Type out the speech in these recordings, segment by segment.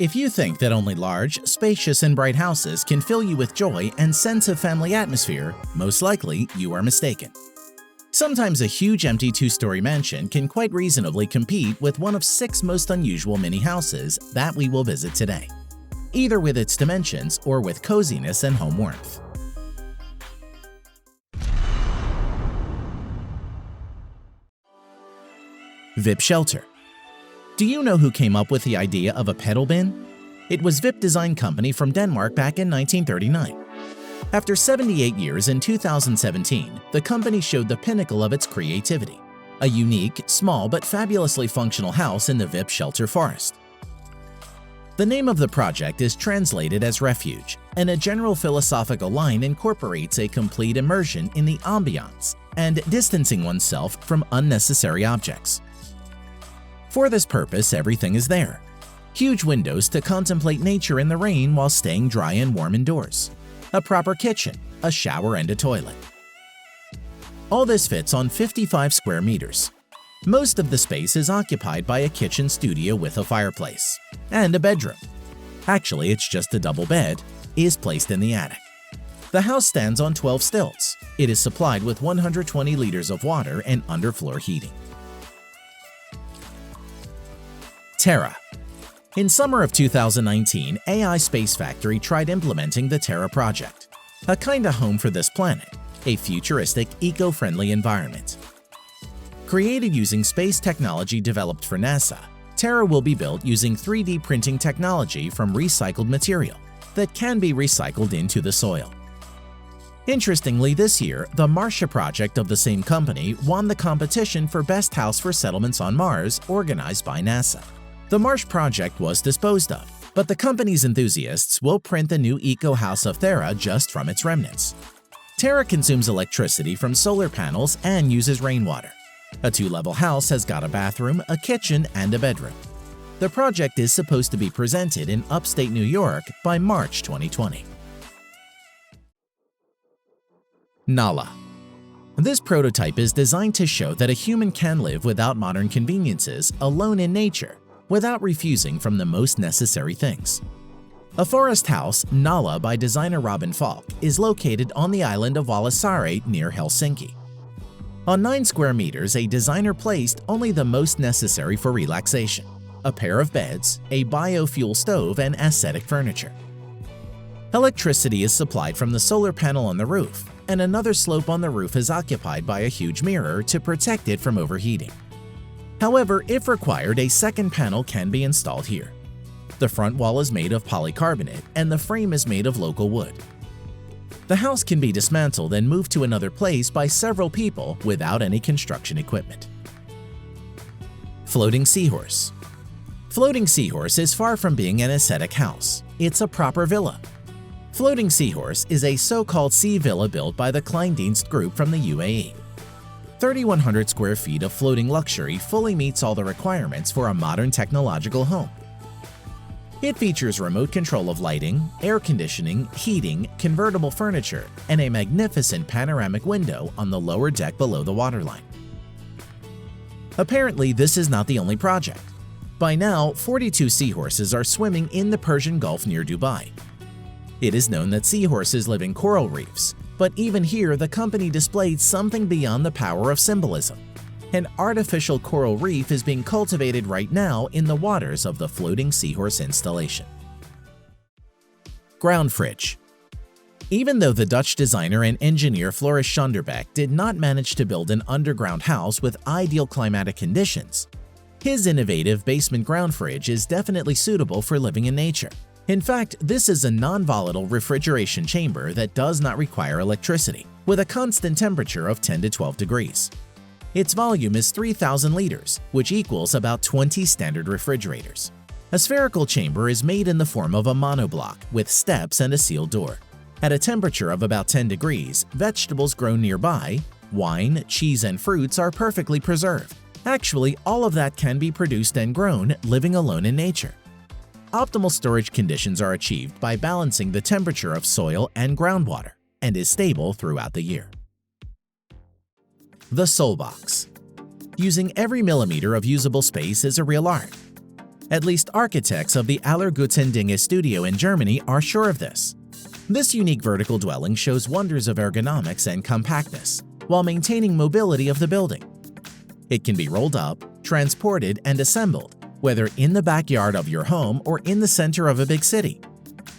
If you think that only large, spacious, and bright houses can fill you with joy and sense of family atmosphere, most likely you are mistaken. Sometimes a huge empty two-story mansion can quite reasonably compete with one of 6 most unusual mini houses that we will visit today, either with its dimensions or with coziness and home warmth. VIP Shelter. Do you know who came up with the idea of a pedal bin? It was VIP Design Company from Denmark back in 1939. After 78 years in 2017, the company showed the pinnacle of its creativity, a unique, small but fabulously functional house in the VIP Shelter forest. The name of the project is translated as refuge, and a general philosophical line incorporates a complete immersion in the ambiance and distancing oneself from unnecessary objects. For this purpose, everything is there. Huge windows to contemplate nature in the rain while staying dry and warm indoors. A proper kitchen, a shower, and a toilet. All this fits on 55 square meters. Most of the space is occupied by a kitchen studio with a fireplace. And a bedroom. Actually, it's just a double bed, is placed in the attic. The house stands on 12 stilts. It is supplied with 120 liters of water and underfloor heating. Terra. In summer of 2019, AI Space Factory tried implementing the Terra project, a kinda home for this planet, a futuristic, eco-friendly environment. Created using space technology developed for NASA, Terra will be built using 3D printing technology from recycled material that can be recycled into the soil. Interestingly, this year, the Martia project of the same company won the competition for Best House for Settlements on Mars organized by NASA. The Marsh project was disposed of, but the company's enthusiasts will print the new eco-house of Terra just from its remnants. Terra consumes electricity from solar panels and uses rainwater. A 2-level house has got a bathroom, a kitchen, and a bedroom. The project is supposed to be presented in upstate New York by March 2020. Nala. This prototype is designed to show that a human can live without modern conveniences, alone in nature, without refusing from the most necessary things. A forest house, Nala by designer Robin Falk, is located on the island of Vallisaari near Helsinki. On 9 square meters, a designer placed only the most necessary for relaxation: a pair of beds, a biofuel stove, and aesthetic furniture. Electricity is supplied from the solar panel on the roof, and another slope on the roof is occupied by a huge mirror to protect it from overheating. However, if required, a second panel can be installed here. The front wall is made of polycarbonate and the frame is made of local wood. The house can be dismantled and moved to another place by several people without any construction equipment. Floating Seahorse. Floating Seahorse is far from being an aesthetic house. It's a proper villa. Floating Seahorse is a so-called sea villa built by the Kleindienst Group from the UAE. 3,100 square feet of floating luxury fully meets all the requirements for a modern technological home. It features remote control of lighting, air conditioning, heating, convertible furniture, and a magnificent panoramic window on the lower deck below the waterline. Apparently, this is not the only project. By now, 42 seahorses are swimming in the Persian Gulf near Dubai. It is known that seahorses live in coral reefs, but even here the company displayed something beyond the power of symbolism. An artificial coral reef is being cultivated right now in the waters of the floating seahorse installation. Ground fridge. Even though the Dutch designer and engineer Floris Schonderbeck did not manage to build an underground house with ideal climatic conditions, his innovative basement ground fridge is definitely suitable for living in nature. In fact, this is a non-volatile refrigeration chamber that does not require electricity, with a constant temperature of 10 to 12 degrees. Its volume is 3,000 liters, which equals about 20 standard refrigerators. A spherical chamber is made in the form of a monoblock with steps and a sealed door. At a temperature of about 10 degrees, vegetables grown nearby, wine, cheese, and fruits are perfectly preserved. Actually, all of that can be produced and grown living alone in nature. Optimal storage conditions are achieved by balancing the temperature of soil and groundwater, and is stable throughout the year. The Soul Box. Using every millimeter of usable space is a real art. At least architects of the Allergutsendinge studio in Germany are sure of this. This unique vertical dwelling shows wonders of ergonomics and compactness, while maintaining mobility of the building. It can be rolled up, transported, and assembled, whether in the backyard of your home or in the center of a big city.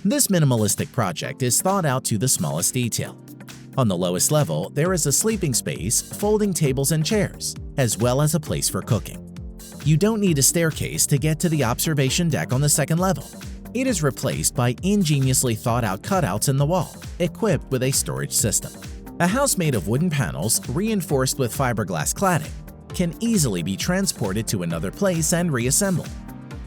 This minimalistic project is thought out to the smallest detail. On the lowest level, there is a sleeping space, folding tables and chairs, as well as a place for cooking. You don't need a staircase to get to the observation deck on the second level. It is replaced by ingeniously thought-out cutouts in the wall, equipped with a storage system. A house made of wooden panels reinforced with fiberglass cladding can easily be transported to another place and reassembled.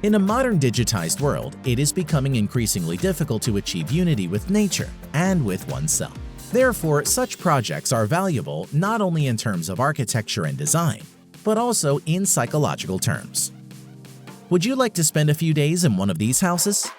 In a modern digitized world, it is becoming increasingly difficult to achieve unity with nature and with oneself. Therefore, such projects are valuable not only in terms of architecture and design, but also in psychological terms. Would you like to spend a few days in one of these houses?